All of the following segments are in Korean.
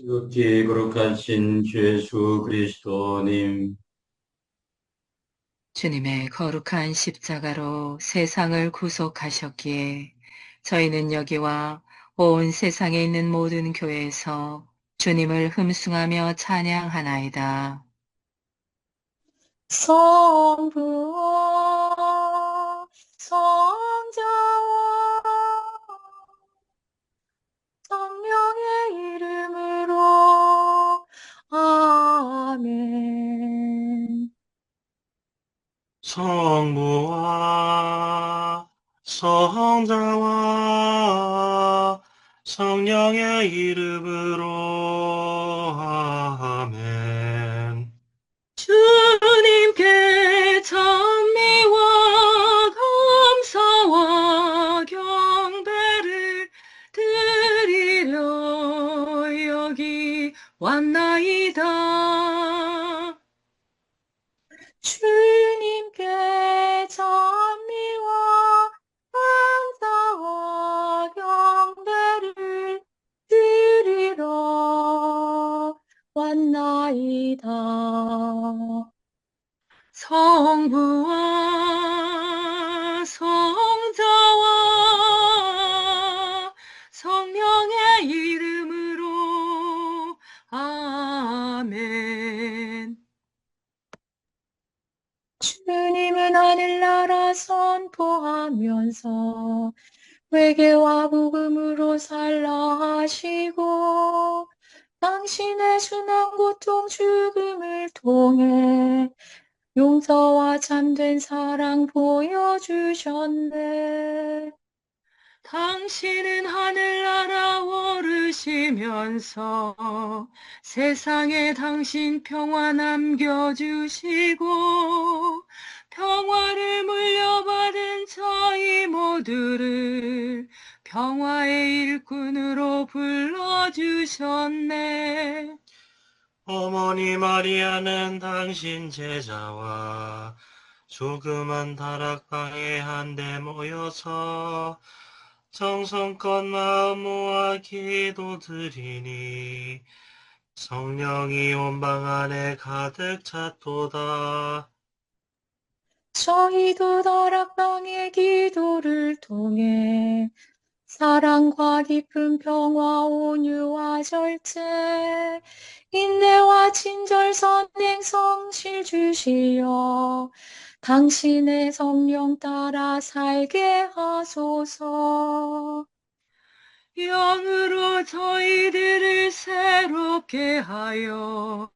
지극히 거룩하신 주 예수 그리스도님, 주님의 거룩한 십자가로 세상을 구속하셨기에 저희는 여기와 온 세상에 있는 모든 교회에서 주님을 흠숭하며 찬양하나이다. 성부와 성자와 성령의 이름으로 아멘. 성부와 성자와 성령의 이름으로 아멘. 주님께 찬미와 감사와 경배를 드리려 여기 왔나이다. 주님께 찬미와 감사와 경배를 드리러 왔나이다. 성부와 성자와 성령의 이름으로 아멘. 주님은 하늘나라 선포하면서 회개와 복음으로 살라 하시고 당신의 순환 고통 죽음을 통해 용서와 참된 사랑 보여주셨네. 당신은 하늘나라 오르시면서 세상에 당신 평화 남겨주시고 평화를 물려받은 저희 모두를 평화의 일꾼으로 불러주셨네. 어머니 마리아는 당신 제자와 조그만 다락방에 한데 모여서 정성껏 마음 모아 기도드리니 성령이 온 방 안에 가득 찼도다. 저희도 다락방의 기도를 통해 사랑과 깊은 평화, 온유와 절제, 인내와 친절, 선행, 성실 주시어 당신의 성령 따라 살게 하소서. 영으로 저희들을 새롭게 하여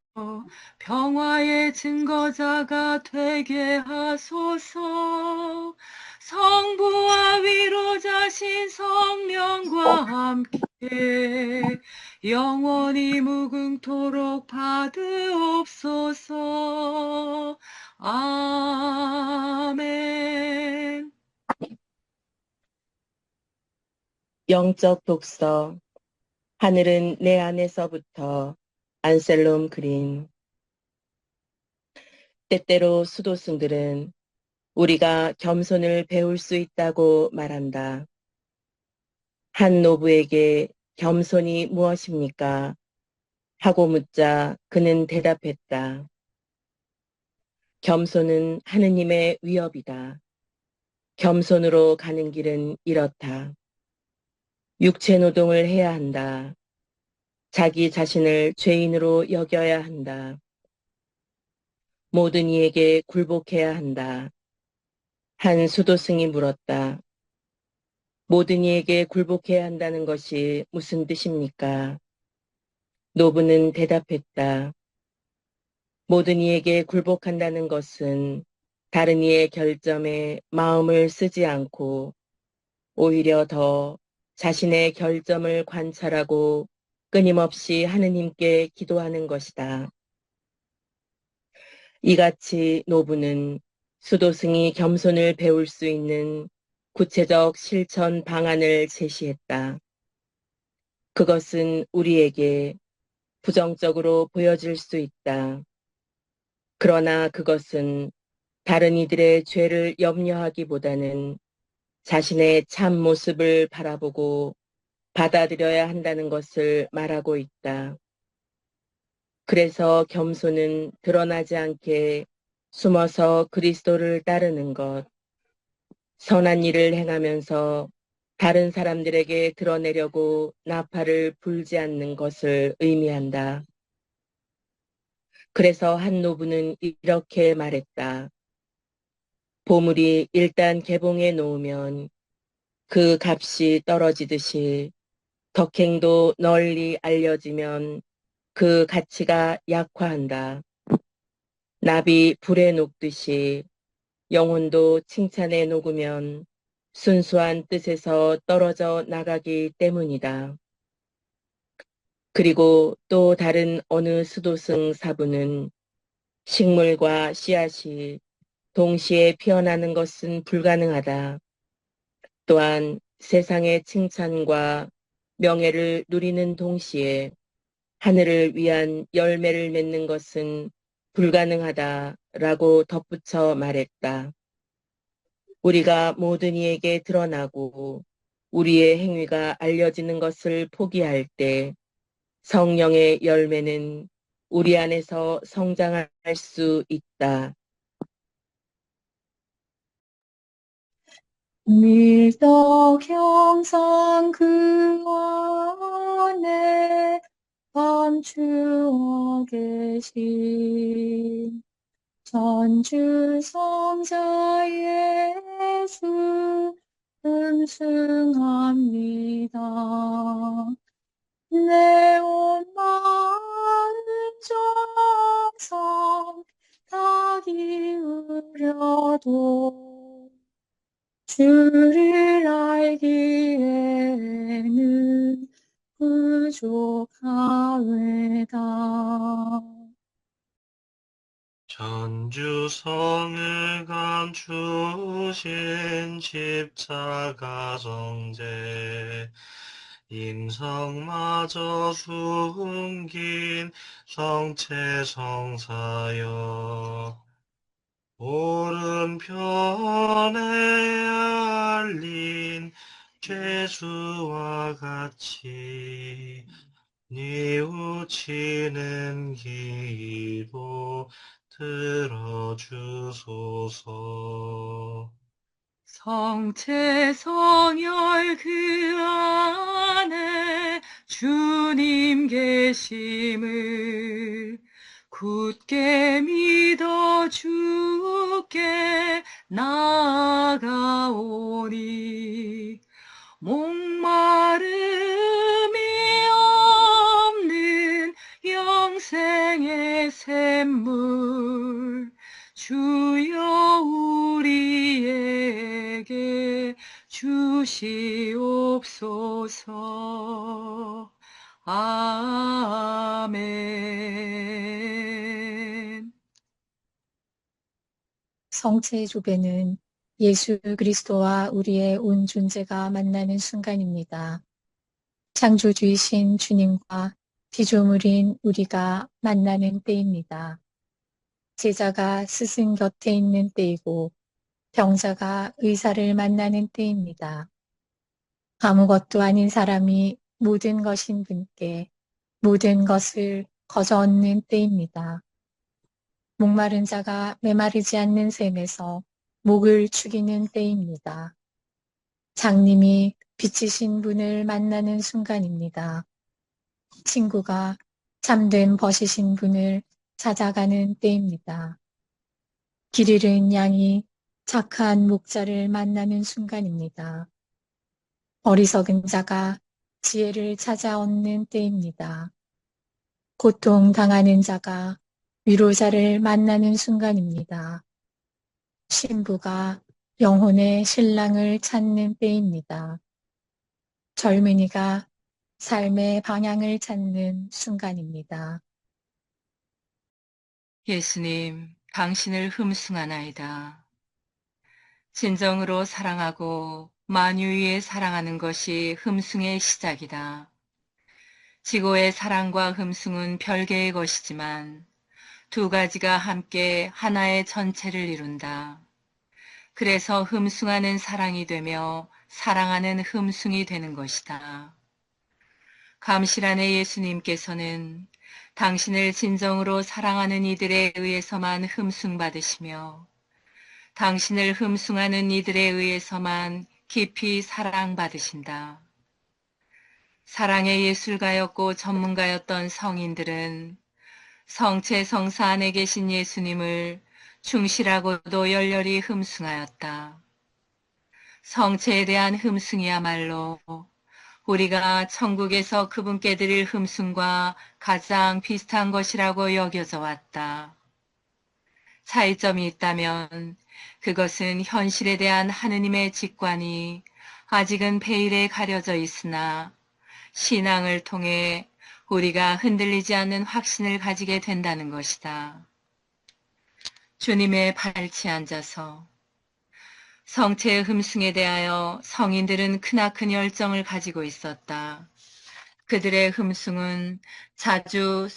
평화의 증거자가 되게 하소서. 성부와 위로자신 성령과 함께 영원히 무궁토록 받으옵소서. 아멘. 영적 독서. 하늘은 내 안에서부터. 안셀롬 그린. 때때로 수도승들은 우리가 겸손을 배울 수 있다고 말한다. 한 노부에게 겸손이 무엇입니까? 하고 묻자 그는 대답했다. 겸손은 하느님의 위협이다. 겸손으로 가는 길은 이렇다. 육체 노동을 해야 한다. 자기 자신을 죄인으로 여겨야 한다. 모든 이에게 굴복해야 한다. 한 수도승이 물었다. 모든 이에게 굴복해야 한다는 것이 무슨 뜻입니까? 노부는 대답했다. 모든 이에게 굴복한다는 것은 다른 이의 결점에 마음을 쓰지 않고 오히려 더 자신의 결점을 관찰하고 끊임없이 하느님께 기도하는 것이다. 이같이 노부는 수도승이 겸손을 배울 수 있는 구체적 실천 방안을 제시했다. 그것은 우리에게 부정적으로 보여질 수 있다. 그러나 그것은 다른 이들의 죄를 염려하기보다는 자신의 참 모습을 바라보고 받아들여야 한다는 것을 말하고 있다. 그래서 겸손은 드러나지 않게 숨어서 그리스도를 따르는 것, 선한 일을 행하면서 다른 사람들에게 드러내려고 나팔을 불지 않는 것을 의미한다. 그래서 한 노부는 이렇게 말했다. 보물이 일단 개봉해 놓으면 그 값이 떨어지듯이 덕행도 널리 알려지면 그 가치가 약화한다. 납이 불에 녹듯이 영혼도 칭찬에 녹으면 순수한 뜻에서 떨어져 나가기 때문이다. 그리고 또 다른 어느 수도승 사부는 식물과 씨앗이 동시에 피어나는 것은 불가능하다. 또한 세상의 칭찬과 명예를 누리는 동시에 하늘을 위한 열매를 맺는 것은 불가능하다라고 덧붙여 말했다. 우리가 모든 이에게 드러나고 우리의 행위가 알려지는 것을 포기할 때 성령의 열매는 우리 안에서 성장할 수 있다. 밀덕 형상 그 안에 감추어 계신 전주 성자 예수 음승합니다. 내 온 마음 정성 다 기울여도 주를 알기에는 부족하외다. 전주성을 감추신 십자가 성제 인성마저 숨긴 성체 성사여 오른편에 알린 죄수와 같이 뉘우치는 기도 들어주소서. 성체 성열 그 안에 주님 계심을 굳게 믿어 주께 나아가오니 목마름이 없는 영생의 샘물 주여 우리에게 주시옵소서. 아멘. 성체의 조배는 예수 그리스도와 우리의 온 존재가 만나는 순간입니다. 창조주이신 주님과 피조물인 우리가 만나는 때입니다. 제자가 스승 곁에 있는 때이고 병자가 의사를 만나는 때입니다. 아무것도 아닌 사람이 모든 것인 분께 모든 것을 거저 얻는 때입니다. 목마른 자가 메마르지 않는 샘에서 목을 축이는 때입니다. 장님이 빛이신 분을 만나는 순간입니다. 친구가 참된 벗이신 분을 찾아가는 때입니다. 길 잃은 양이 착한 목자를 만나는 순간입니다. 어리석은 자가 지혜를 찾아 얻는 때입니다. 고통당하는 자가 위로자를 만나는 순간입니다. 신부가 영혼의 신랑을 찾는 때입니다. 젊은이가 삶의 방향을 찾는 순간입니다. 예수님, 당신을 흠숭하나이다. 진정으로 사랑하고 만유위에 사랑하는 것이 흠숭의 시작이다. 지고의 사랑과 흠숭은 별개의 것이지만 두 가지가 함께 하나의 전체를 이룬다. 그래서 흠숭하는 사랑이 되며 사랑하는 흠숭이 되는 것이다. 감실 안에 예수님께서는 당신을 진정으로 사랑하는 이들에 의해서만 흠숭받으시며 당신을 흠숭하는 이들에 의해서만 깊이 사랑받으신다. 사랑의 예술가였고 전문가였던 성인들은 성체 성사 안에 계신 예수님을 충실하고도 열렬히 흠숭하였다. 성체에 대한 흠숭이야말로 우리가 천국에서 그분께 드릴 흠숭과 가장 비슷한 것이라고 여겨져 왔다. 차이점이 있다면 그것은 현실에 대한 하느님의 직관이 아직은 베일에 가려져 있으나 신앙을 통해 우리가 흔들리지 않는 확신을 가지게 된다는 것이다. 주님의 발치에 앉아서 성체의 흠숭에 대하여 성인들은 크나큰 열정을 가지고 있었다. 그들의 흠숭은 자주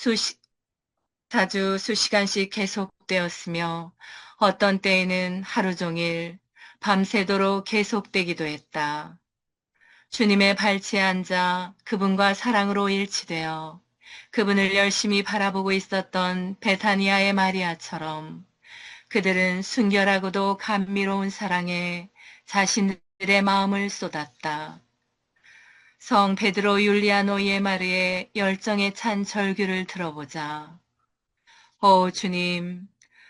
수시간씩 계속되었으며 어떤 때에는 하루 종일 밤새도록 계속되기도 했다. 주님의 발치에 앉아 그분과 사랑으로 일치되어 그분을 열심히 바라보고 있었던 베타니아의 마리아처럼 그들은 순결하고도 감미로운 사랑에 자신들의 마음을 쏟았다. 성 베드로 율리아노 예마르의 열정에 찬 절규를 들어보자. 오 주님,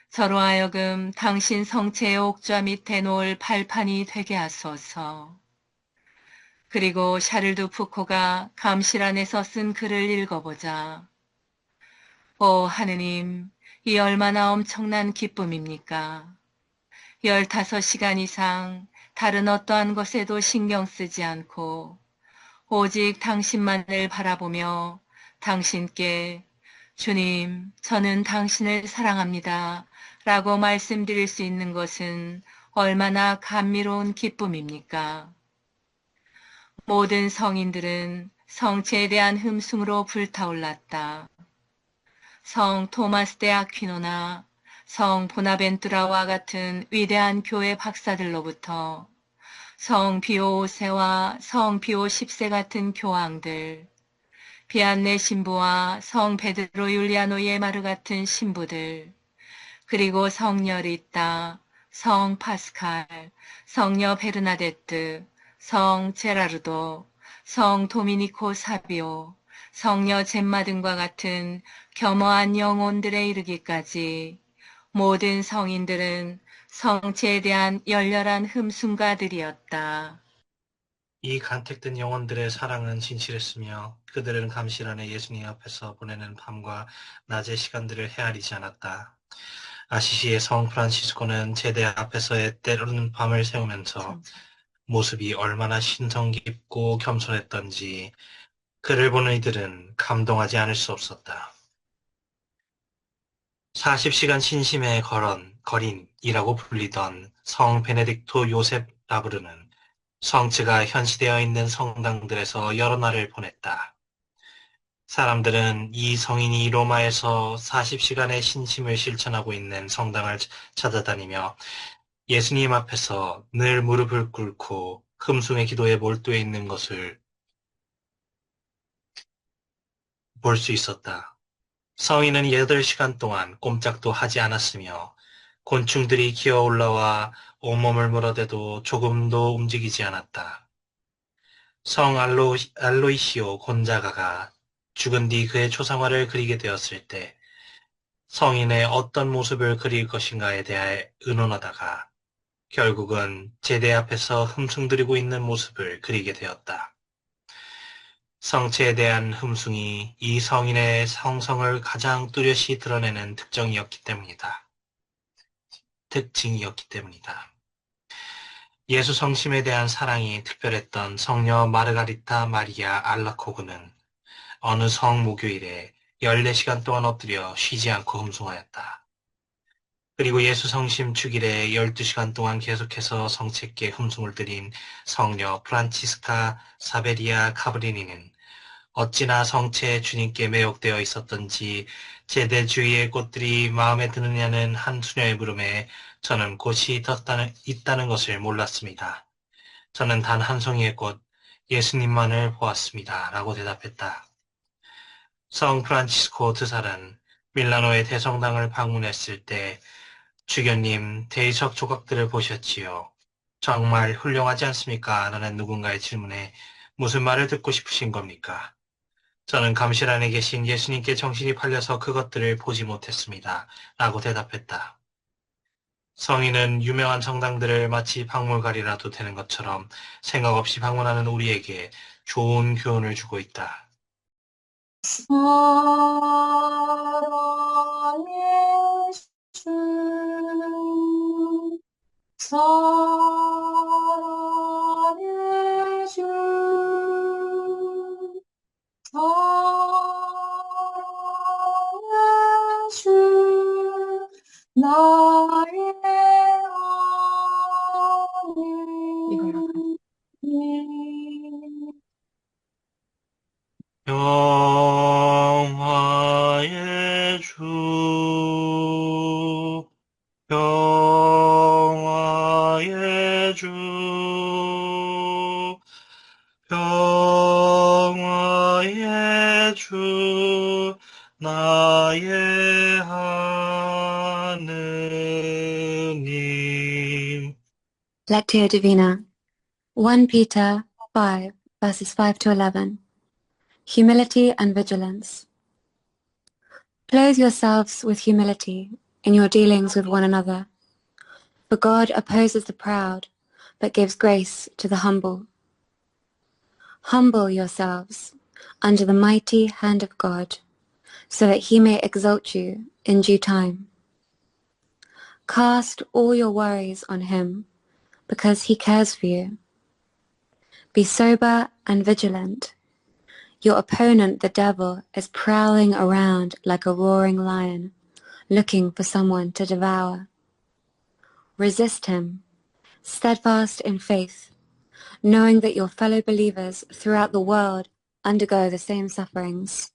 저로 하여금 당신 성체의 옥좌 밑에 놓을 발판이 되게 하소서. 그리고 샤를드 푸코가 감실 안에서 쓴 글을 읽어보자. 오 하느님, 이 얼마나 엄청난 기쁨입니까? 15시간 이상 다른 어떠한 것에도 신경 쓰지 않고 오직 당신만을 바라보며 당신께 주님, 저는 당신을 사랑합니다. 라고 말씀드릴 수 있는 것은 얼마나 감미로운 기쁨입니까? 모든 성인들은 성체에 대한 흠숭으로 불타올랐다. 성 토마스 데 아퀴노나 성 보나벤투라와 같은 위대한 교회 박사들로부터 성 비오 5세와 성 비오 10세 같은 교황들, 비안네 신부와 성 베드로 율리아노 예마르 같은 신부들, 그리고 성녀 리따, 성 파스칼, 성녀 베르나데트, 성 제라르도, 성 도미니코 사비오, 성녀 젬마 등과 같은 겸허한 영혼들에 이르기까지 모든 성인들은 성체에 대한 열렬한 흠숭가들이었다. 이 간택된 영혼들의 사랑은 진실했으며 그들은 감실 안에 예수님 앞에서 보내는 밤과 낮의 시간들을 헤아리지 않았다. 아시시의 성 프란시스코는 제대 앞에서의 때로는 밤을 새우면서 모습이 얼마나 신성 깊고 겸손했던지 그를 보는 이들은 감동하지 않을 수 없었다. 40시간 신심의 거린이라고 불리던 성 베네딕토 요셉 라브르는 성체가 현시되어 있는 성당들에서 여러 날을 보냈다. 사람들은 이 성인이 로마에서 40시간의 신심을 실천하고 있는 성당을 찾아다니며 예수님 앞에서 늘 무릎을 꿇고 흠숭의 기도에 몰두해 있는 것을 볼 수 있었다. 성인은 8시간 동안 꼼짝도 하지 않았으며 곤충들이 기어 올라와 온몸을 물어대도 조금도 움직이지 않았다. 성 알로이시오 곤자가가 죽은 뒤 그의 초상화를 그리게 되었을 때 성인의 어떤 모습을 그릴 것인가에 대해 의논하다가 결국은 제대 앞에서 흠숭드리고 있는 모습을 그리게 되었다. 성체에 대한 흠숭이 이 성인의 성성을 가장 뚜렷이 드러내는 특징이었기 때문이다. 예수 성심에 대한 사랑이 특별했던 성녀 마르가리타 마리아 알라코그는 어느 성 목요일에 14시간 동안 엎드려 쉬지 않고 흠숭하였다. 그리고 예수 성심 축일에 12시간 동안 계속해서 성체께 흠숭을 드린 성녀 프란치스카 사베리아 카브리니는 어찌나 성체의 주님께 매혹되어 있었던지 제대 주위의 꽃들이 마음에 드느냐는 한 수녀의 물음에 저는 꽃이 있다는 것을 몰랐습니다. 저는 단 한 송이의 꽃, 예수님만을 보았습니다. 라고 대답했다. 성 프란치스코 드살은 밀라노의 대성당을 방문했을 때 주교님 대리석 조각들을 보셨지요. 정말 훌륭하지 않습니까? 라는 누군가의 질문에 무슨 말을 듣고 싶으신 겁니까? 저는 감실 안에 계신 예수님께 정신이 팔려서 그것들을 보지 못했습니다. 라고 대답했다. 성인은 유명한 성당들을 마치 박물관이라도 되는 것처럼 생각 없이 방문하는 우리에게 좋은 교훈을 주고 있다. 사랑의 주, 사랑의 주, 사랑의 주, 나의 하느님. 평화의 주, 평화의 주, 평화의 주, 나의 하느님. Lectio Divina, 1 Peter 5, verses 5 to 11. Humility and vigilance. Clothe yourselves with humility in your dealings with one another. For God opposes the proud, but gives grace to the humble. Humble yourselves under the mighty hand of God, so that he may exalt you in due time. Cast all your worries on him, because he cares for you. Be sober and vigilant. Your opponent, the devil, is prowling around like a roaring lion, looking for someone to devour. Resist him, steadfast in faith, knowing that your fellow believers throughout the world undergo the same sufferings.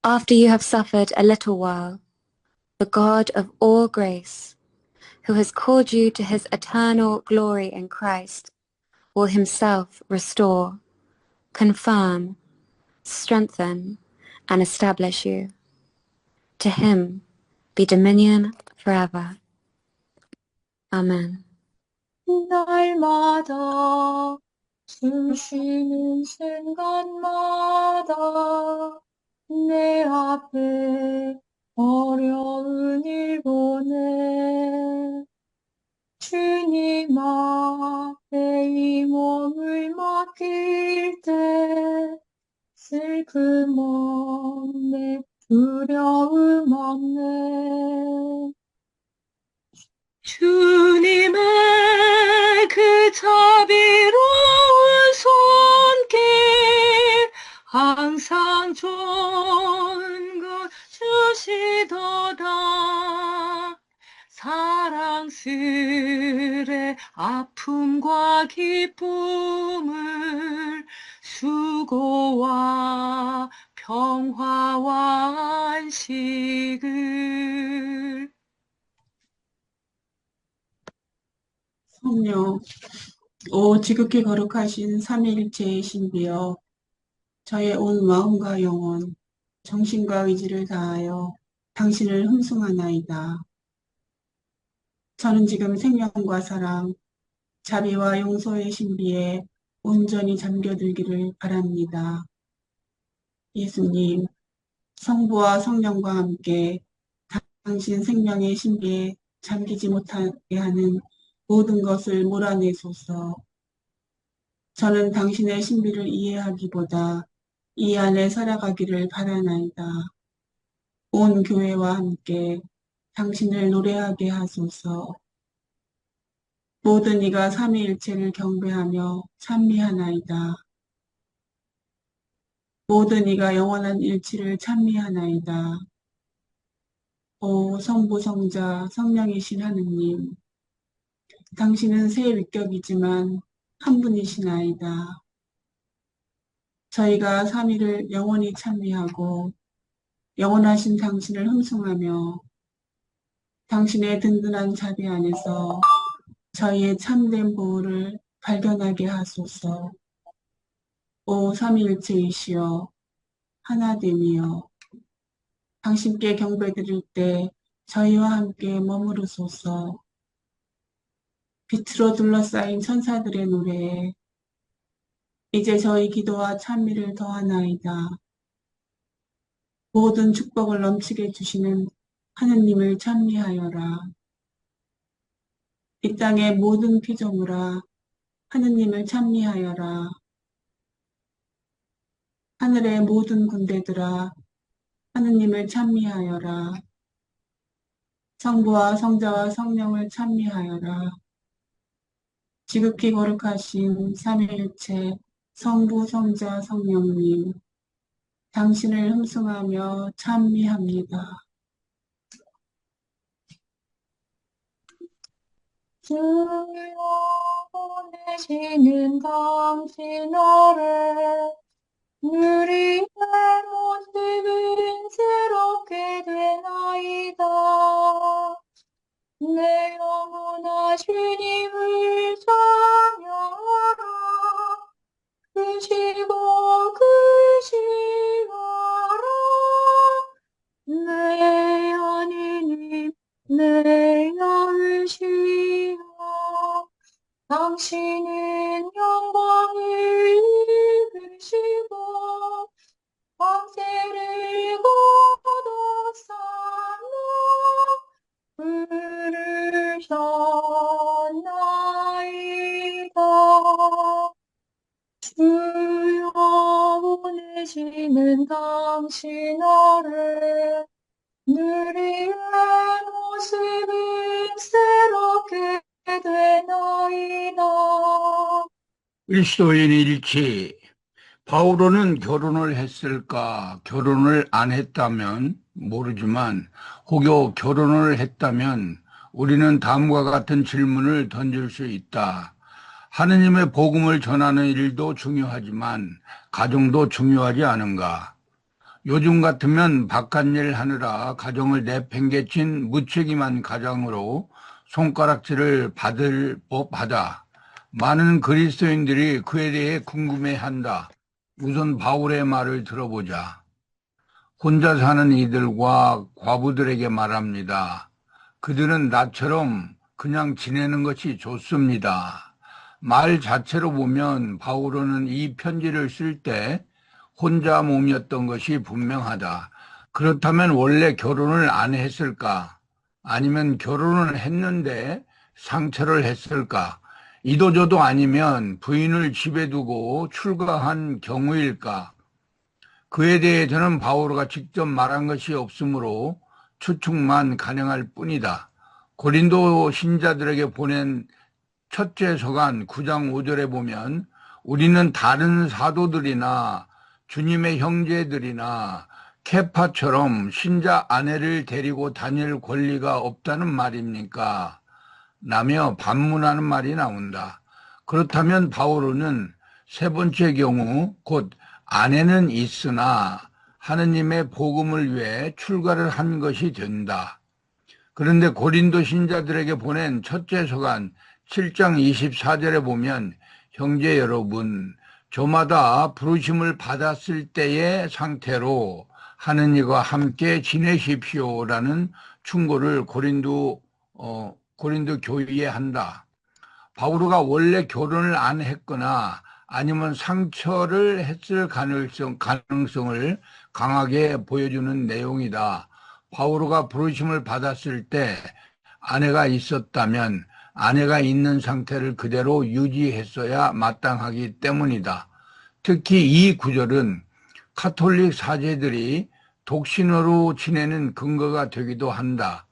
After you have suffered a little while, the God of all grace, who has called you to his eternal glory in Christ, will himself restore, confirm, strengthen, and establish you. To him be dominion forever. Amen. 날마다 숨 쉬는 순간마다 내 앞에 어려운 일 보내 주님 앞에 이 몸을 맡길 때 슬픔 없네 두려움 없네 주님의 그 자비로운 손길 항상 좋은 것 주시도다. 사랑스레 아픔과 기쁨을 수고와 평화와 안식을 성령, 오 지극히 거룩하신 삼위일체의 신비여, 저의 온 마음과 영혼, 정신과 의지를 다하여 당신을 흠숭하나이다. 저는 지금 생명과 사랑, 자비와 용서의 신비에 온전히 잠겨들기를 바랍니다. 예수님, 성부와 성령과 함께 당신 생명의 신비에 잠기지 못하게 하는 모든 것을 몰아내소서. 저는 당신의 신비를 이해하기보다 이 안에 살아가기를 바라나이다. 온 교회와 함께 당신을 노래하게 하소서. 모든 이가 삼위일체를 경배하며 찬미하나이다. 모든 이가 영원한 일치를 찬미하나이다. 오 성부 성자 성령이신 하느님, 당신은 세 위격이지만 한 분이시나이다. 저희가 삼위를 영원히 찬미하고 영원하신 당신을 흠숭하며 당신의 든든한 자비 안에서 저희의 참된 보호를 발견하게 하소서. 오 삼위일체이시여, 하나됨이여 당신께 경배드릴 때 저희와 함께 머무르소서. 빛으로 둘러싸인 천사들의 노래에 이제 저희 기도와 찬미를 더하나이다. 모든 축복을 넘치게 주시는 하느님을 찬미하여라. 이 땅의 모든 피조물아 하느님을 찬미하여라. 하늘의 모든 군대들아 하느님을 찬미하여라. 성부와 성자와 성령을 찬미하여라. 지극히 거룩하신 삼위일체 성부, 성자, 성령님, 당신을 흠숭하며 찬미합니다. 주여 보내시는 당신 아래 우리의 모습은 새롭게 되나이다. 내 영혼아 주님을 찬양하라. 크시고 크시하라. 내 하느님 내 여시여 당신은 영광을 입으시고 황제를 거듭삼아 부르셨나이다. 주여 보내시는 당신 아래 우리의 모습은 새롭게 되나이다. 그리스도인 일치. 바울은 결혼을 했을까? 결혼을 안 했다면 모르지만 혹여 결혼을 했다면 우리는 다음과 같은 질문을 던질 수 있다. 하느님의 복음을 전하는 일도 중요하지만 가정도 중요하지 않은가? 요즘 같으면 바깥일 하느라 가정을 내팽개친 무책임한 가장으로 손가락질을 받을 법하다. 많은 그리스도인들이 그에 대해 궁금해한다. 우선 바울의 말을 들어보자. 혼자 사는 이들과 과부들에게 말합니다. 그들은 나처럼 그냥 지내는 것이 좋습니다. 말 자체로 보면 바울은 이 편지를 쓸 때 혼자 몸이었던 것이 분명하다. 그렇다면 원래 결혼을 안 했을까? 아니면 결혼을 했는데 상처를 했을까? 이도저도 아니면 부인을 집에 두고 출가한 경우일까? 그에 대해서는 바오로가 직접 말한 것이 없으므로 추측만 가능할 뿐이다. 고린도 신자들에게 보낸 첫째 서간 9장 5절에 보면 우리는 다른 사도들이나 주님의 형제들이나 케파처럼 신자 아내를 데리고 다닐 권리가 없다는 말입니까? 라며 반문하는 말이 나온다. 그렇다면 바오로는 세 번째 경우 곧 아내는 있으나 하느님의 복음을 위해 출가를 한 것이 된다. 그런데 고린도 신자들에게 보낸 첫째 서간 7장 24절에 보면 형제 여러분, 저마다 부르심을 받았을 때의 상태로 하느님과 함께 지내십시오라는 충고를 고린도 교회에 한다. 바오로가 원래 결혼을 안 했거나 아니면 상처를 했을 가능성을 강하게 보여주는 내용이다. 바오로가 부르심을 받았을 때 아내가 있었다면 아내가 있는 상태를 그대로 유지했어야 마땅하기 때문이다. 특히 이 구절은 가톨릭 사제들이 독신으로 지내는 근거가 되기도 한다.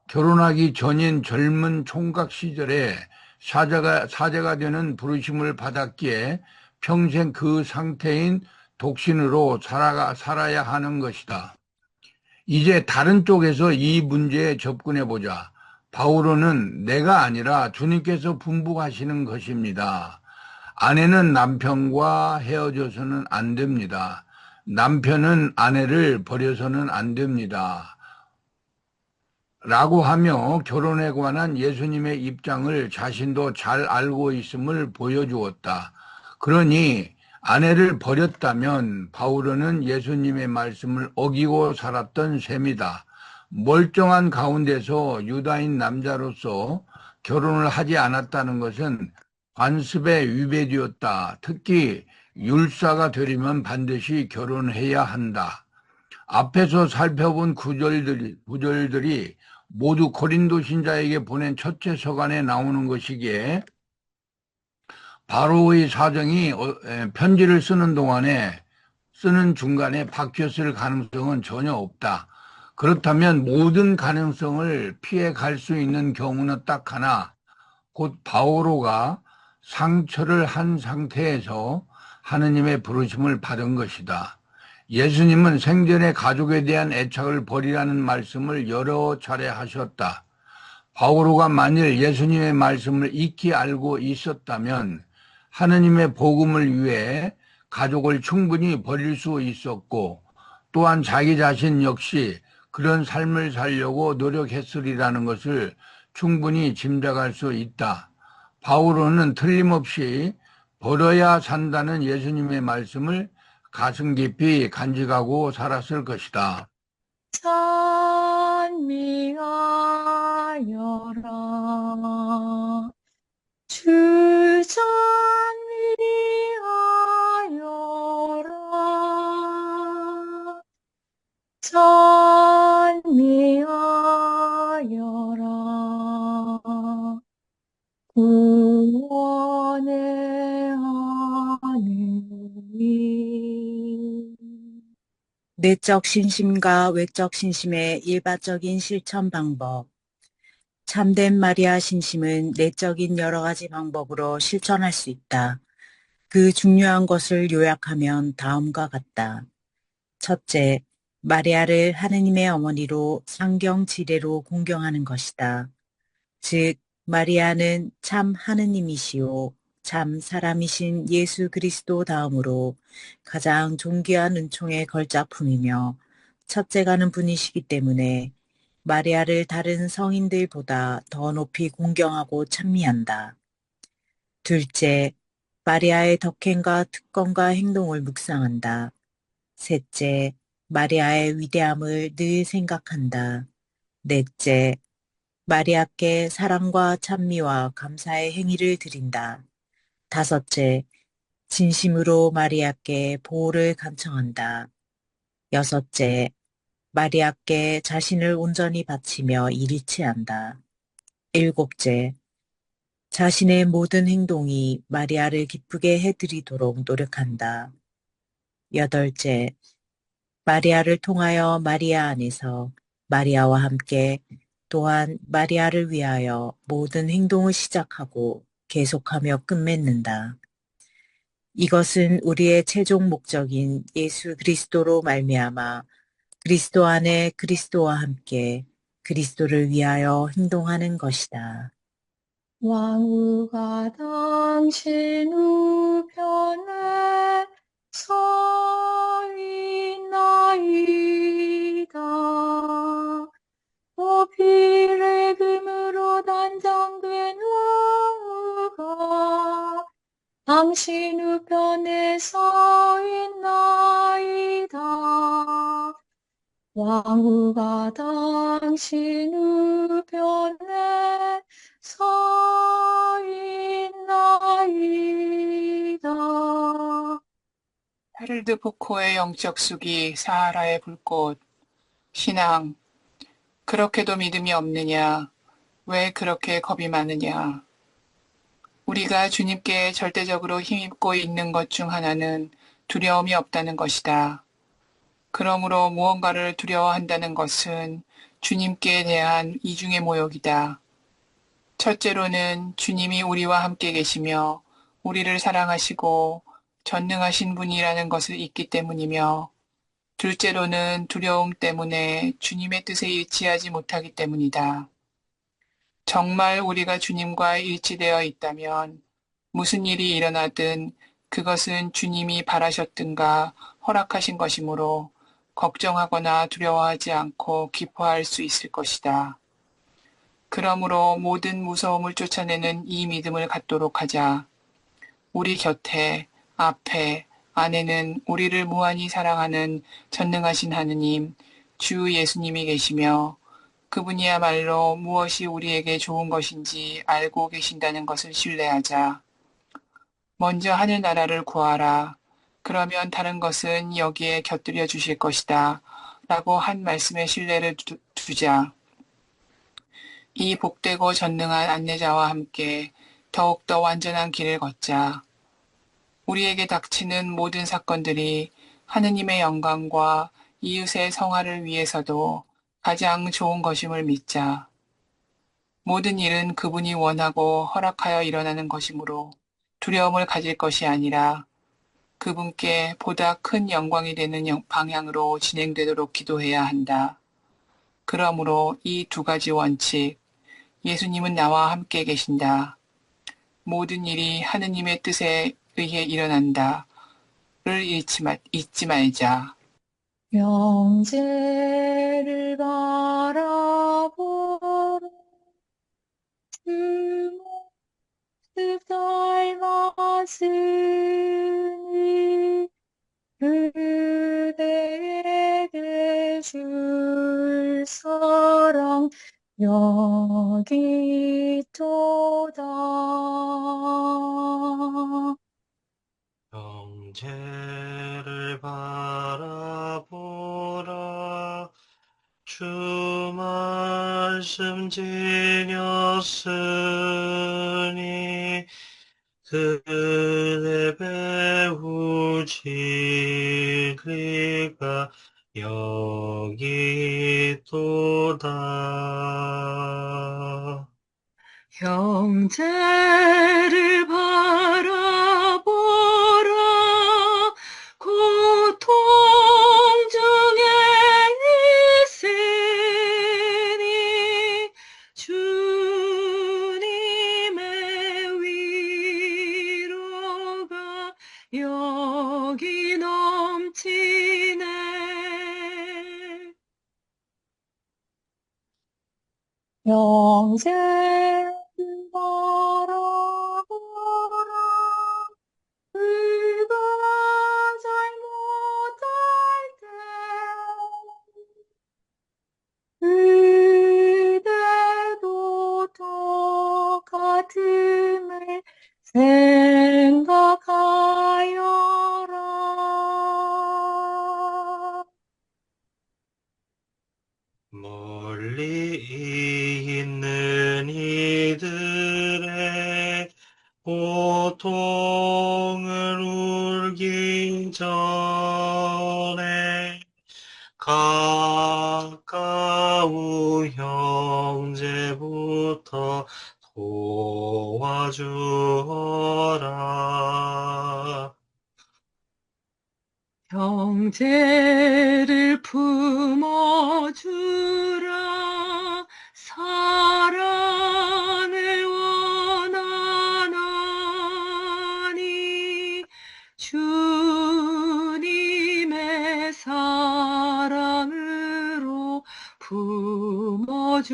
결혼하기 전인 젊은 총각 시절에 사제가 되는 부르심을 받았기에 평생 그 상태인 독신으로 살아야 하는 것이다. 이제 다른 쪽에서 이 문제에 접근해 보자. 바오로는 내가 아니라 주님께서 분부하시는 것입니다. 아내는 남편과 헤어져서는 안 됩니다. 남편은 아내를 버려서는 안 됩니다. 라고 하며 결혼에 관한 예수님의 입장을 자신도 잘 알고 있음을 보여주었다. 그러니 아내를 버렸다면 바울은 예수님의 말씀을 어기고 살았던 셈이다. 멀쩡한 가운데서 유다인 남자로서 결혼을 하지 않았다는 것은 관습의 위배되었다. 특히 율사가 되려면 반드시 결혼해야 한다. 앞에서 살펴본 구절들이 모두 고린도 신자에게 보낸 첫째 서간에 나오는 것이기에 바로의 사정이 편지를 쓰는 중간에 바뀌었을 가능성은 전혀 없다. 그렇다면 모든 가능성을 피해 갈 수 있는 경우는 딱 하나, 곧 바오로가 상처를 한 상태에서 하느님의 부르심을 받은 것이다. 예수님은 생전에 가족에 대한 애착을 버리라는 말씀을 여러 차례 하셨다. 바오로가 만일 예수님의 말씀을 익히 알고 있었다면 하느님의 복음을 위해 가족을 충분히 버릴 수 있었고 또한 자기 자신 역시 그런 삶을 살려고 노력했으리라는 것을 충분히 짐작할 수 있다. 바오로는 틀림없이 버려야 산다는 예수님의 말씀을 가슴 깊이 간직하고 살았을 것이다. 찬미하여라. 주 찬미하여라. 찬미하여라. 구원의 하느님. 내적 신심과 외적 신심의 일반적인 실천 방법. 참된 마리아 신심은 내적인 여러 가지 방법으로 실천할 수 있다. 그 중요한 것을 요약하면 다음과 같다. 첫째, 마리아를 하느님의 어머니로 상경 지례로 공경하는 것이다. 즉, 마리아는 참 하느님이시요 참 사람이신 예수 그리스도 다음으로 가장 존귀한 은총의 걸작품이며 첫째가는 분이시기 때문에 마리아를 다른 성인들보다 더 높이 공경하고 찬미한다. 둘째, 마리아의 덕행과 특권과 행동을 묵상한다. 셋째, 마리아의 위대함을 늘 생각한다. 넷째, 마리아께 사랑과 찬미와 감사의 행위를 드린다. 다섯째, 진심으로 마리아께 보호를 간청한다. 여섯째, 마리아께 자신을 온전히 바치며 일치한다. 일곱째, 자신의 모든 행동이 마리아를 기쁘게 해드리도록 노력한다. 여덟째, 마리아를 통하여 마리아 안에서 마리아와 함께 또한 마리아를 위하여 모든 행동을 시작하고 계속하며 끝맺는다. 이것은 우리의 최종 목적인 예수 그리스도로 말미암아 그리스도 안에 그리스도와 함께 그리스도를 위하여 행동하는 것이다. 왕후가 당신 우편에 서 있나이다. 비례금으로 단장된 왕후가 당신 우편에 서 있나이다. 왕후가 당신 우편에 서 있나이다. 헤럴드 포코의 영적 수기, 사하라의 불꽃. 신앙. 그렇게도 믿음이 없느냐? 왜 그렇게 겁이 많으냐? 우리가 주님께 절대적으로 힘입고 있는 것 중 하나는 두려움이 없다는 것이다. 그러므로 무언가를 두려워한다는 것은 주님께 대한 이중의 모욕이다. 첫째로는 주님이 우리와 함께 계시며 우리를 사랑하시고 전능하신 분이라는 것을 잊기 때문이며, 둘째로는 두려움 때문에 주님의 뜻에 일치하지 못하기 때문이다. 정말 우리가 주님과 일치되어 있다면 무슨 일이 일어나든 그것은 주님이 바라셨든가 허락하신 것이므로 걱정하거나 두려워하지 않고 기뻐할 수 있을 것이다. 그러므로 모든 무서움을 쫓아내는 이 믿음을 갖도록 하자. 우리 곁에, 앞에, 안에는 우리를 무한히 사랑하는 전능하신 하느님, 주 예수님이 계시며 그분이야말로 무엇이 우리에게 좋은 것인지 알고 계신다는 것을 신뢰하자. 먼저 하늘나라를 구하라. 그러면 다른 것은 여기에 곁들여 주실 것이다. 라고 한 말씀에 신뢰를 두자. 이 복되고 전능한 안내자와 함께 더욱더 완전한 길을 걷자. 우리에게 닥치는 모든 사건들이 하느님의 영광과 이웃의 성화를 위해서도 가장 좋은 것임을 믿자. 모든 일은 그분이 원하고 허락하여 일어나는 것이므로 두려움을 가질 것이 아니라 그분께 보다 큰 영광이 되는 방향으로 진행되도록 기도해야 한다. 그러므로 이 두 가지 원칙, 예수님은 나와 함께 계신다. 모든 일이 하느님의 뜻에 의해 일어난다를 잊지 말자. 영재를 바라보라. 주 모습 닮았으니 그대에게 줄 사랑 여기 있도다. 형제를 바라보라. 주 말씀 지녔으니 그대 배우 진리가 여기 있도다. 형제를 바라보라. 고통 중에 있으니 주님의 위로가 여기 넘치네. 영재를 바라보라. 그가 잘못할 때 그대도 똑같음을 생각하여라. 멀리 있는 이들의 고통을 울기 전에 가까운 형제부터 도와주어라. 형제를 품어주라. 사랑을 원하나니 주님의 사랑으로 품어주어라.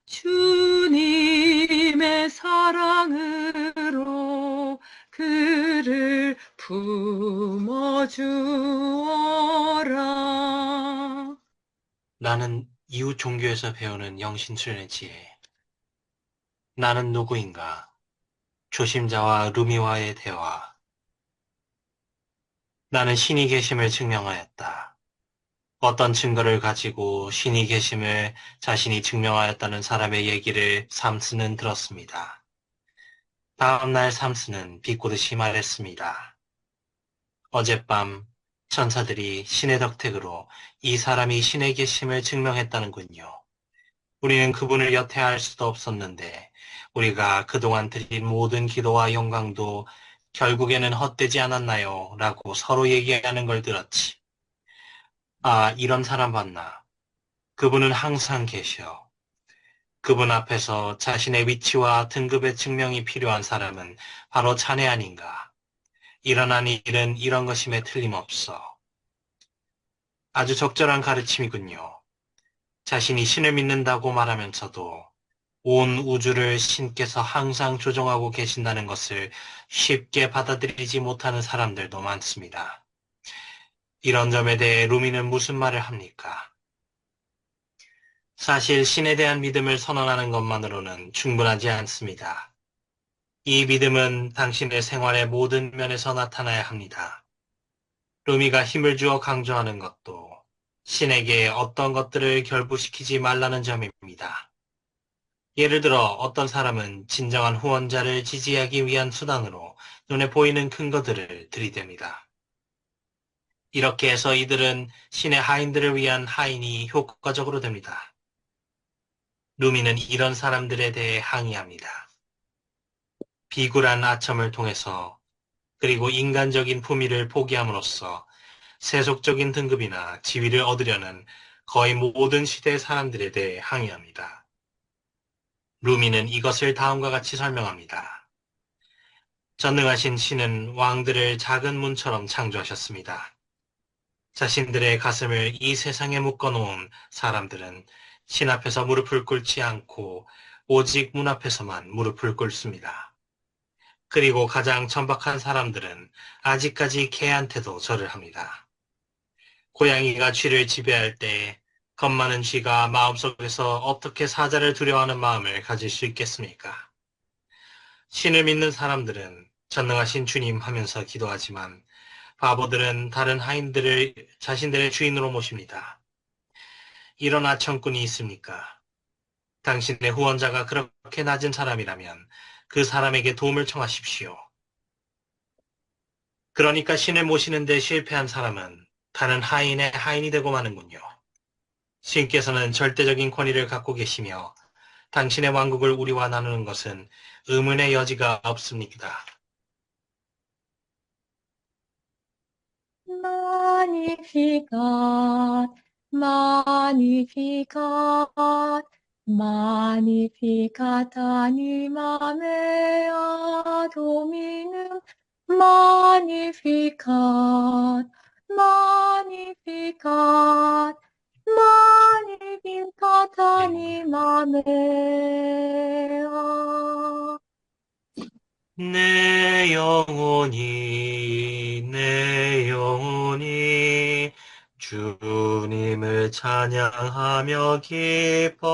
주님의 사랑으로 그를 품어주어라. 나는 이웃 종교에서 배우는 영신술의 지혜. 나는 누구인가? 조심자와 루미와의 대화. 나는 신이 계심을 증명하였다. 어떤 증거를 가지고 신이 계심을 자신이 증명하였다는 사람의 얘기를 삼스는 들었습니다. 다음 날 삼스는 비꼬듯이 말했습니다. 어젯밤 천사들이 신의 덕택으로 이 사람이 신의 계심을 증명했다는군요. 우리는 그분을 여태할 수도 없었는데 우리가 그동안 드린 모든 기도와 영광도 결국에는 헛되지 않았나요? 라고 서로 얘기하는 걸 들었지. 아, 이런 사람 봤나? 그분은 항상 계셔. 그분 앞에서 자신의 위치와 등급의 증명이 필요한 사람은 바로 자네 아닌가? 일어난 일은 이런 것임에 틀림없어. 아주 적절한 가르침이군요. 자신이 신을 믿는다고 말하면서도 온 우주를 신께서 항상 조종하고 계신다는 것을 쉽게 받아들이지 못하는 사람들도 많습니다. 이런 점에 대해 루미는 무슨 말을 합니까? 사실 신에 대한 믿음을 선언하는 것만으로는 충분하지 않습니다. 이 믿음은 당신의 생활의 모든 면에서 나타나야 합니다. 루미가 힘을 주어 강조하는 것도 신에게 어떤 것들을 결부시키지 말라는 점입니다. 예를 들어 어떤 사람은 진정한 후원자를 지지하기 위한 수단으로 눈에 보이는 근거들을 들이댑니다. 이렇게 해서 이들은 신의 하인들을 위한 하인이 효과적으로 됩니다. 루미는 이런 사람들에 대해 항의합니다. 비굴한 아첨을 통해서 그리고 인간적인 품위를 포기함으로써 세속적인 등급이나 지위를 얻으려는 거의 모든 시대의 사람들에 대해 항의합니다. 루미는 이것을 다음과 같이 설명합니다. 전능하신 신은 왕들을 작은 문처럼 창조하셨습니다. 자신들의 가슴을 이 세상에 묶어놓은 사람들은 신 앞에서 무릎을 꿇지 않고 오직 문 앞에서만 무릎을 꿇습니다. 그리고 가장 천박한 사람들은 아직까지 개한테도 절을 합니다. 고양이가 쥐를 지배할 때 겁 많은 쥐가 마음속에서 어떻게 사자를 두려워하는 마음을 가질 수 있겠습니까? 신을 믿는 사람들은 전능하신 주님 하면서 기도하지만 바보들은 다른 하인들을 자신들의 주인으로 모십니다. 이런 아첨꾼이 있습니까? 당신의 후원자가 그렇게 낮은 사람이라면 그 사람에게 도움을 청하십시오. 그러니까 신을 모시는 데 실패한 사람은 다른 하인의 하인이 되고 마는군요. 신께서는 절대적인 권위를 갖고 계시며 당신의 왕국을 우리와 나누는 것은 의문의 여지가 없습니다. Magnificat, Magnificat, Magnificat anima mea Dominum, Magnificat, Magnificat, Magnificat anima mea. 내 영혼이 주님을 찬양하며 기뻐합니다.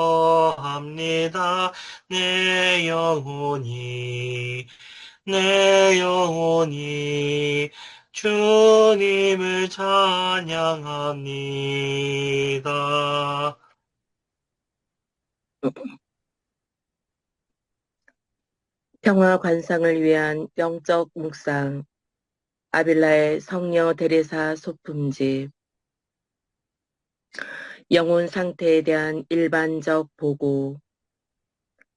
내 영혼이 주님을 찬양합니다. 평화 관상을 위한 영적 묵상, 아빌라의 성녀 데레사 소품집, 영혼 상태에 대한 일반적 보고,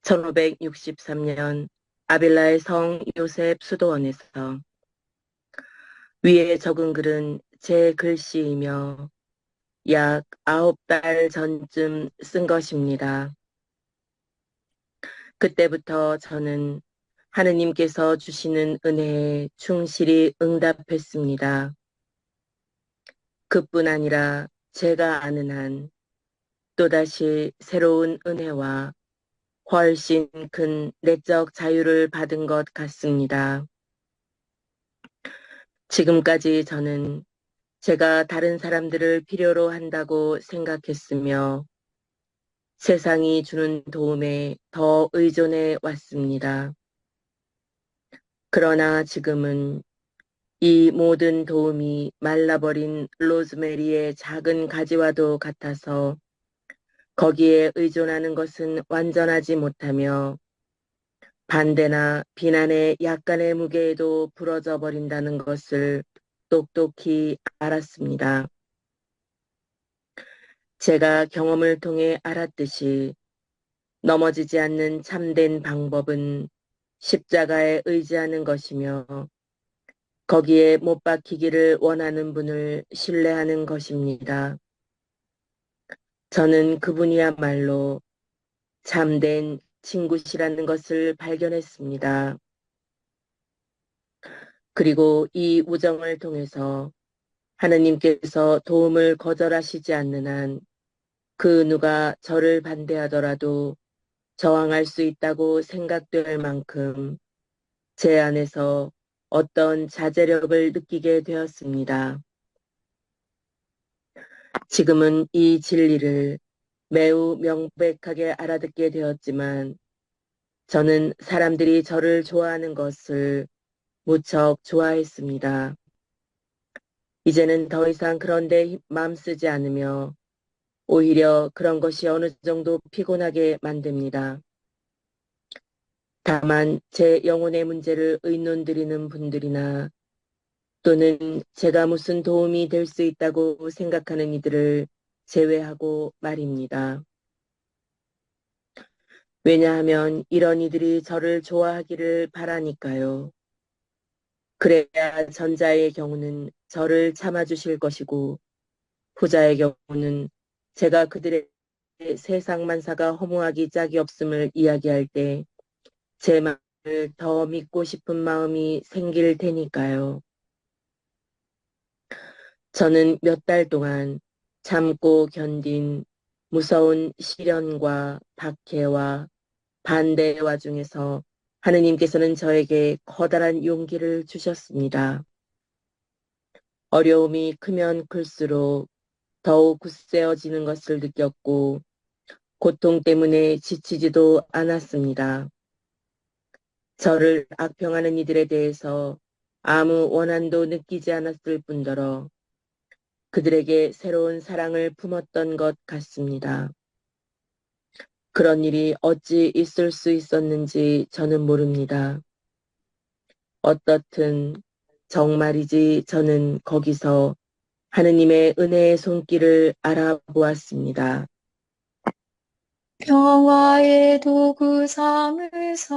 1563년 아빌라의 성 요셉 수도원에서. 위에 적은 글은 제 글씨이며 약 9달 전쯤 쓴 것입니다. 그때부터 저는 하느님께서 주시는 은혜에 충실히 응답했습니다. 그뿐 아니라 제가 아는 한 또다시 새로운 은혜와 훨씬 큰 내적 자유를 받은 것 같습니다. 지금까지 저는 제가 다른 사람들을 필요로 한다고 생각했으며 세상이 주는 도움에 더 의존해 왔습니다. 그러나 지금은 이 모든 도움이 말라버린 로즈메리의 작은 가지와도 같아서 거기에 의존하는 것은 완전하지 못하며 반대나 비난의 약간의 무게에도 부러져 버린다는 것을 똑똑히 알았습니다. 제가 경험을 통해 알았듯이 넘어지지 않는 참된 방법은 십자가에 의지하는 것이며 거기에 못 박히기를 원하는 분을 신뢰하는 것입니다. 저는 그분이야말로 참된 친구시라는 것을 발견했습니다. 그리고 이 우정을 통해서 하느님께서 도움을 거절하시지 않는 한 그 누가 저를 반대하더라도 저항할 수 있다고 생각될 만큼 제 안에서 어떤 자제력을 느끼게 되었습니다. 지금은 이 진리를 매우 명백하게 알아듣게 되었지만 저는 사람들이 저를 좋아하는 것을 무척 좋아했습니다. 이제는 더 이상 그런 데 마음 쓰지 않으며 오히려 그런 것이 어느 정도 피곤하게 만듭니다. 다만 제 영혼의 문제를 의논드리는 분들이나 또는 제가 무슨 도움이 될 수 있다고 생각하는 이들을 제외하고 말입니다. 왜냐하면 이런 이들이 저를 좋아하기를 바라니까요. 그래야 전자의 경우는 저를 참아주실 것이고 후자의 경우는 제가 그들의 세상만사가 허무하기 짝이 없음을 이야기할 때 제 마음을 더 믿고 싶은 마음이 생길 테니까요. 저는 몇 달 동안 참고 견딘 무서운 시련과 박해와 반대의 와중에서 하느님께서는 저에게 커다란 용기를 주셨습니다. 어려움이 크면 클수록 더욱 굳세어지는 것을 느꼈고 고통 때문에 지치지도 않았습니다. 저를 악평하는 이들에 대해서 아무 원한도 느끼지 않았을 뿐더러 그들에게 새로운 사랑을 품었던 것 같습니다. 그런 일이 어찌 있을 수 있었는지 저는 모릅니다. 어떻든 정말이지 저는 거기서 하느님의 은혜의 손길을 알아보았습니다. 평화의 도구 삼으사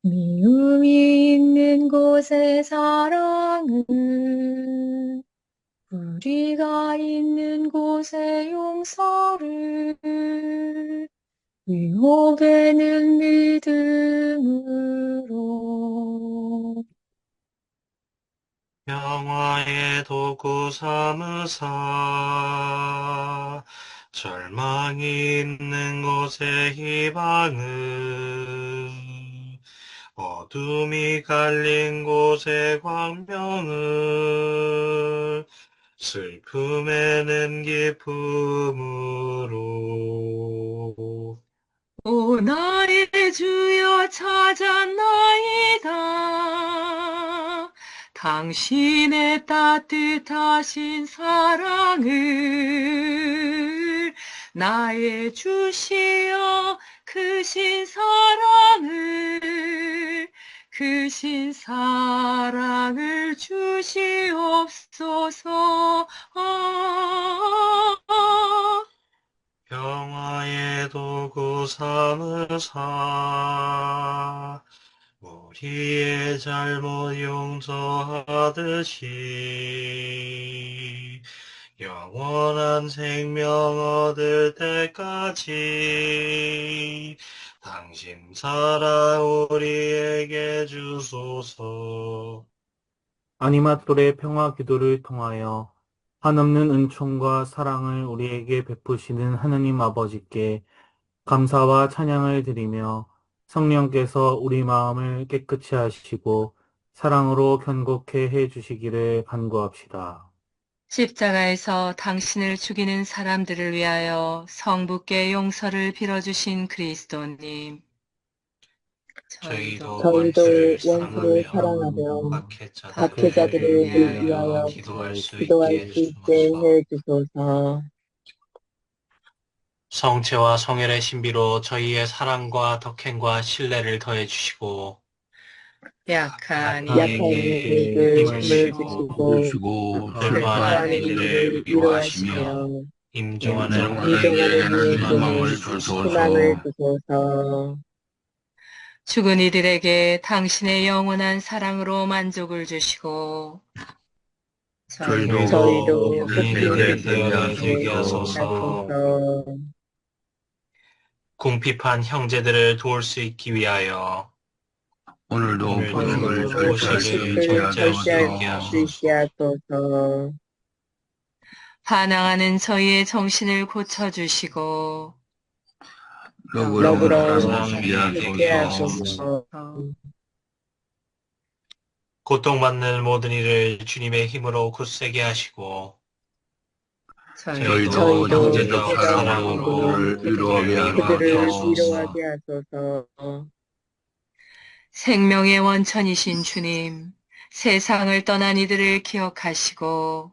미움이 있는 곳에 사랑을 우리가 있는 곳에 용서를 유혹에는 믿음으로 평화의 도구 삼으사 절망이 있는 곳에 희망을 어둠이 갈린 곳에 광명을 슬픔에는 기쁨으로 오 나의 주여 찾았나이다. 당신의 따뜻하신 사랑을 나의 주시여 크신 사랑을 주시옵소서. 평화의 도구 삼으사 우리의 잘못 용서하듯이 영원한 생명 얻을 때까지 당신 사랑 우리에게 주소서. 아니마돌의 평화 기도를 통하여 한없는 은총과 사랑을 우리에게 베푸시는 하느님 아버지께 감사와 찬양을 드리며 성령께서 우리 마음을 깨끗이 하시고 사랑으로 견고케 해 주시기를 간구합시다. 십자가에서 당신을 죽이는 사람들을 위하여 성부께 용서를 빌어주신 그리스도님, 저희도 저희도 원수를 원수를 사랑하며 사랑하며 박해자들을 박해자들을 위하여 기도할 수 기도할 있게 수 있게 해주소서. 해 주소서. 성체와 성혈의 신비로 저희의 사랑과 덕행과 신뢰를 더해 주시고 약한 약한 이에게 이들을 힘을 힘을 주시고 주시고 주시고 슬퍼하는 슬퍼하는 이들을 이들을 위로하시며 위로하시며 임종하는 인정하는 우리에게는 희망을 이에게는 주소서. 희망을 주소서. 죽은 이들에게 당신의 영원한 사랑으로 만족을 주시고 저희도 국민들의 국민들의 되게 하소서. 하소서. 궁핍한 형제들을 도울 수 있기 위하여 오늘도 오늘도 보식을 보식을 보식을 절제할 수 있게 절제할 수 있게 하소서. 하소서. 반항하는 저희의 정신을 고쳐주시고 너그러운 너그러운 사랑 되게 사랑 되게 하소서. 하소서. 고통받는 모든 이를 주님의 힘으로 굳세게 하시고 저희도 저희도 형제적 형제적 사랑으로 사랑으로 그들을 위로하게 위로하게 그들을 하소서. 하소서. 위로하게 하소서. 생명의 원천이신 주님, 세상을 떠난 이들을 기억하시고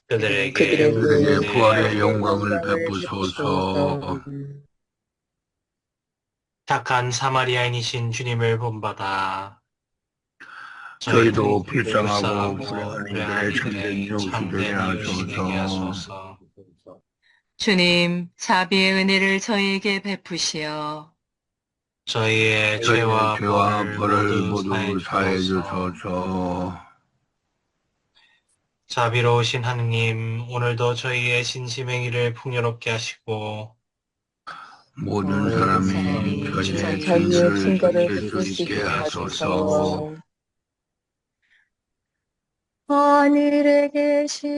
그들에게 그들에게 그들에게 부활의 부활의 영광을 영광을 베푸소서. 베푸소서. 착한 사마리아인이신 주님을 본받아 저희도 저희도 불쌍하고 불쌍하고 불행한 불행한 이들의 참된 이들의 이웃이 되게 참된 이웃이 되게 하소서. 하소서. 주님, 자비의 은혜를 저희에게 베푸시어 저희의 저희의 죄와 죄와 벌을 벌을 모두 사해 모두 사해 주소서. 주소서. 자비로우신 하느님, 오늘도 저희의 신심행위를 풍요롭게 하시고 모든 모든 사람이 사람이 저희의 저희의 친절을 친절을 느낄 수 느낄 수 있게 있게 하소서. 하소서. 하늘에 계신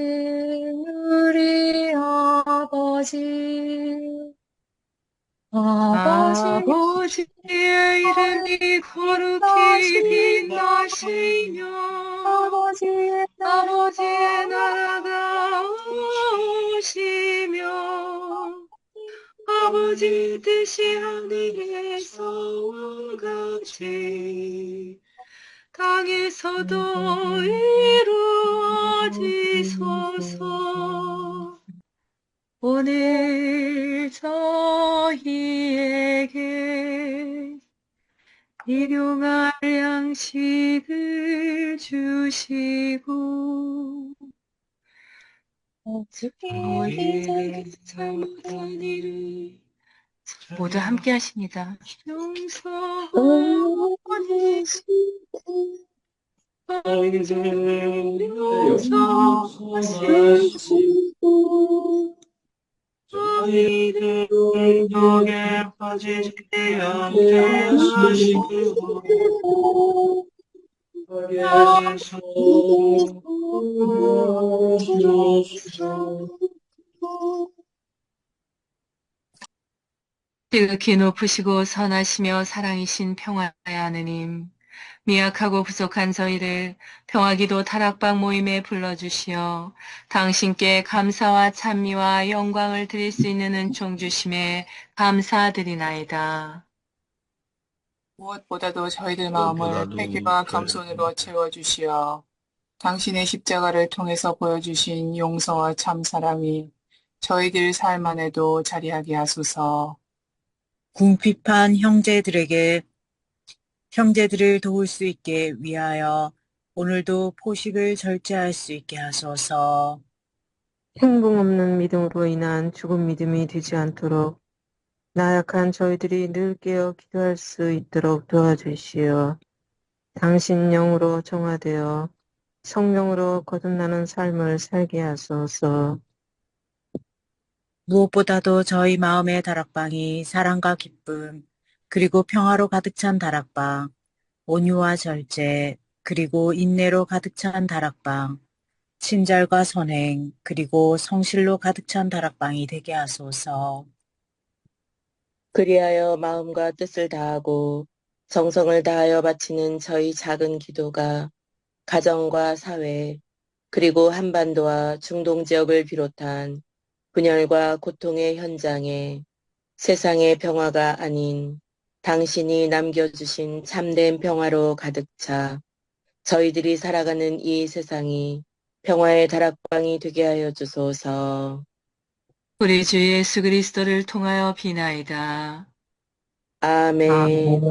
우리 아버지, 아버지, 아버지의 이름이 거룩히 빛나시며 아버지의 아버지의 나라가 오시며 아버지 뜻이 하늘에서와 같이 땅에서도 이루어지소서. 오늘 저희에게 일용할 양식을 주시고 너희에게 잘못한 일을 모두 함께 하십니다. 용서하니 저희를 용서하시고 저희를 욕에 빠지지 않게 하시고 예수 지극히 높으시고 선하시며 사랑이신 평화의 하느님, 미약하고 부족한 저희를 평화기도 다락방 모임에 불러주시어 당신께 감사와 찬미와 영광을 드릴 수 있는 은총 주심에 감사드리나이다. 무엇보다도 저희들 마음을 무엇보다도 회개와 저희 겸손으로 채워주시어 당신의 십자가를 통해서 보여주신 용서와 참 사랑이 저희들 삶 안에도 자리하게 하소서. 궁핍한 형제들을 도울 수 있게 위하여 오늘도 포식을 절제할 수 있게 하소서. 행복 없는 믿음으로 인한 죽은 믿음이 되지 않도록 나약한 저희들이 늘 깨어 기도할 수 있도록 도와주시어 당신 영으로 정화되어 성령으로 거듭나는 삶을 살게 하소서. 무엇보다도 저희 마음의 다락방이 사랑과 기쁨, 그리고 평화로 가득 찬 다락방, 온유와 절제, 그리고 인내로 가득 찬 다락방, 친절과 선행, 그리고 성실로 가득 찬 다락방이 되게 하소서. 그리하여 마음과 뜻을 다하고 정성을 다하여 바치는 저희 작은 기도가 가정과 사회, 그리고 한반도와 중동 지역을 비롯한 분열과 고통의 현장에 세상의 평화가 아닌 당신이 남겨주신 참된 평화로 가득 차 저희들이 살아가는 이 세상이 평화의 다락방이 되게 하여 주소서. 우리 주 예수 그리스도를 통하여 비나이다. 아멘.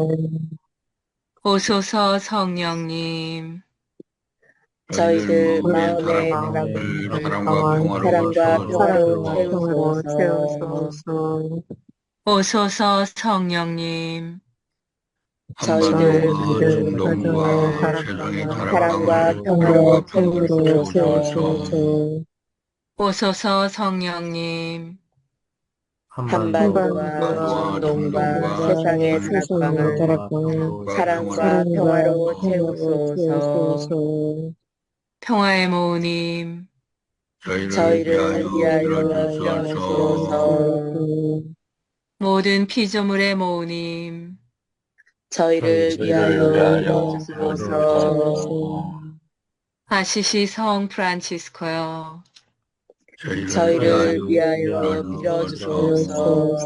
오소서 성령님. 저희들 마음의 마음의 다락방을 다락방을 사랑과 평화로 사랑과 평화로 채워주소서. 채우소서. 오소서 성령님. 저희들 한반도와 중동과 가정을 세상의 사랑과 다락방을 평화로 평화로 채우소서. 채워주소서. 오소서 성령님. 한반도와 중동과 세상의 다락방을 사랑과 평화로 채우소서. 평화의 모우님. 저희를 위하여 일어나소서. 모든 피조물의 모으님, 저희를 위하여 빌어주소서. 아시시 성 프란치스코요. 저희를 위하여 빌어주소서.